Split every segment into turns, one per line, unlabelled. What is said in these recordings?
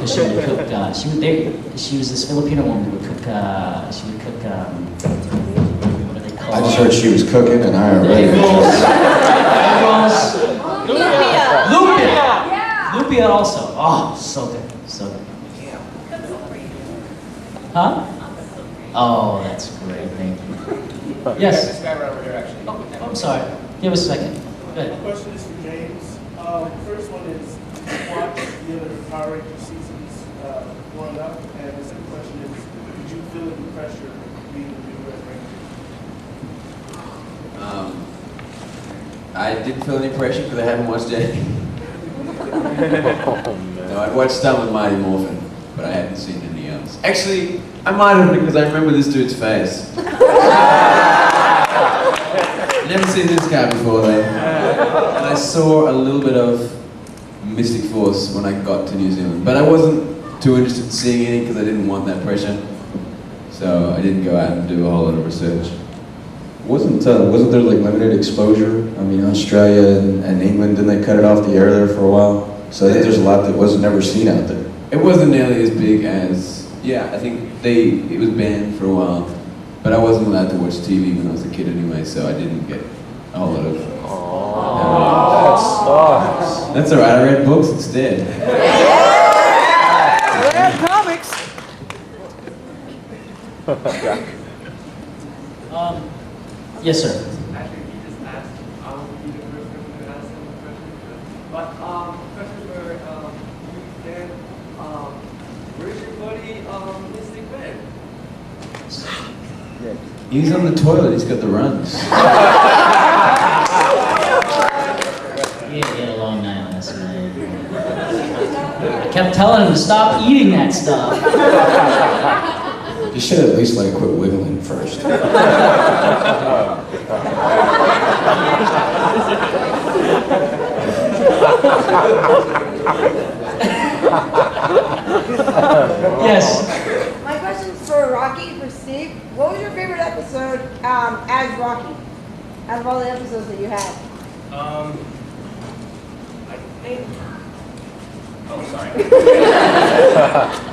because she would cook. She was this Filipino woman who would cook. She would cook. What are they called?
I just heard she was cooking, and I already.
Lupia also. Oh, so good, so good. Huh? Oh, that's great. Thank you. Yes.
This guy right over here, actually.
Oh, I'm sorry. Give us a second. Good.
My question is for James. First one is, watch the other Power Ranger seasons growing up, and the second question is, did you feel any pressure being the new Red Ranger?
I didn't feel any pressure because I haven't watched any. No, I'd watched some with Mighty Morphin, but I hadn't seen any else. Actually, I might have because I remember this dude's face. Never seen this guy before though. And I saw a little bit of Mystic Force when I got to New Zealand, but I wasn't too interested in seeing any because I didn't want that pressure. So I didn't go out and do a whole lot of research.
Wasn't there like limited exposure? I mean, Australia and England, didn't they cut it off the air there for a while? So I think there's a lot that wasn't never seen out there.
It wasn't nearly as big as, yeah, I think it was banned for a while. But I wasn't allowed to watch TV when I was a kid anyway, so I didn't get a whole lot of... That's alright, I read books instead.
I read comics!
Yes, sir.
Actually, he just asked, I will be the first person to ask him the question. But, question for you, Dan. Where's your buddy, Mystic Man?
He's on the toilet, he's got the runs.
He didn't get a long night last night. I kept telling him to stop eating that stuff.
You should at least like quit wiggling first.
Yes.
My question's for Rocky, for Steve. What was your favorite episode as Rocky? Out of all the episodes that you had?
I think... Oh, sorry.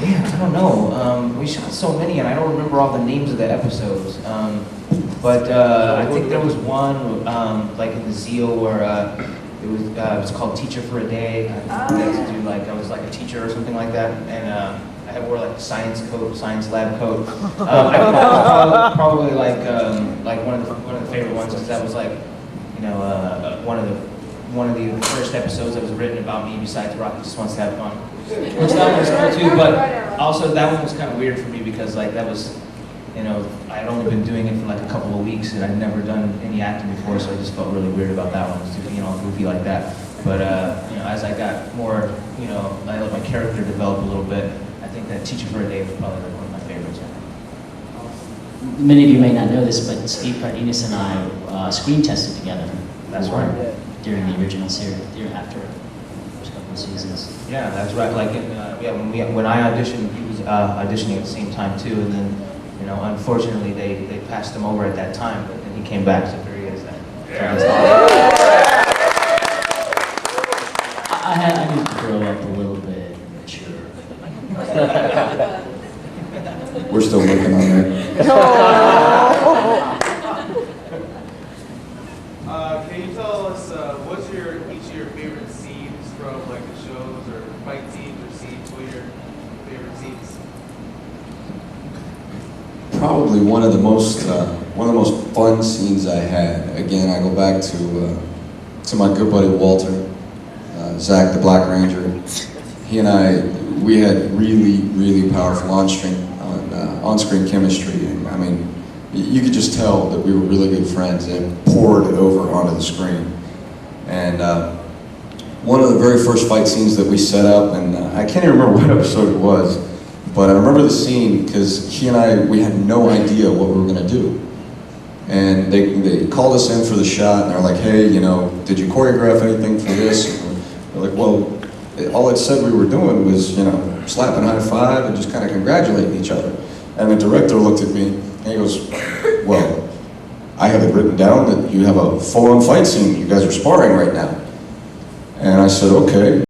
Damn, I don't know. We shot so many, and I don't remember all the names of the episodes. But I think there was one, like in the Zeal, where it was called Teacher for a Day. I was like a teacher or something like that, and I wore like a science lab coat. I probably like one of the favorite ones because that was like, you know, one of the first episodes that was written about me besides Rocky Just Wants to Have Fun. Which that one was cool too, but also that one was kind of weird for me because like that was, you know, I had only been doing it for like a couple of weeks and I'd never done any acting before, so I just felt really weird about that one, just, you know, goofy like that. But you know, as I got more, you know, I let my character develop a little bit, I think that Teacher for a Day was probably like one of my favorites.
Many of you may not know this, but Steve Cardenas and I screen tested together.
That's right.
During the original series, after the first couple of seasons.
Yeah, that's right. Like when I auditioned, he was auditioning at the same time too, and then, you know, unfortunately they passed him over at that time, but then he came back, so here he is then.
I need to grow up a little bit and mature.
We're still working on that.
Can you tell us what's each of your favorite scenes from like the shows or fight scenes or scenes? What are your favorite scenes?
Probably one of the most fun scenes I had. Again, I go back to my good buddy Walter, Zach the Black Ranger. He and I, we had really powerful on-screen chemistry. And, I mean, you could just tell that we were really good friends and poured it over onto the screen. And one of the very first fight scenes that we set up, and I can't even remember what episode it was, but I remember the scene because he and I, we had no idea what we were going to do. And they called us in for the shot, and they're like, hey, you know, did you choreograph anything for this? And we're like, well, all it said we were doing was, you know, slapping high five and just kind of congratulating each other. And the director looked at me, and he goes, well, I have it written down that you have a full-on fight scene. You guys are sparring right now. And I said, okay.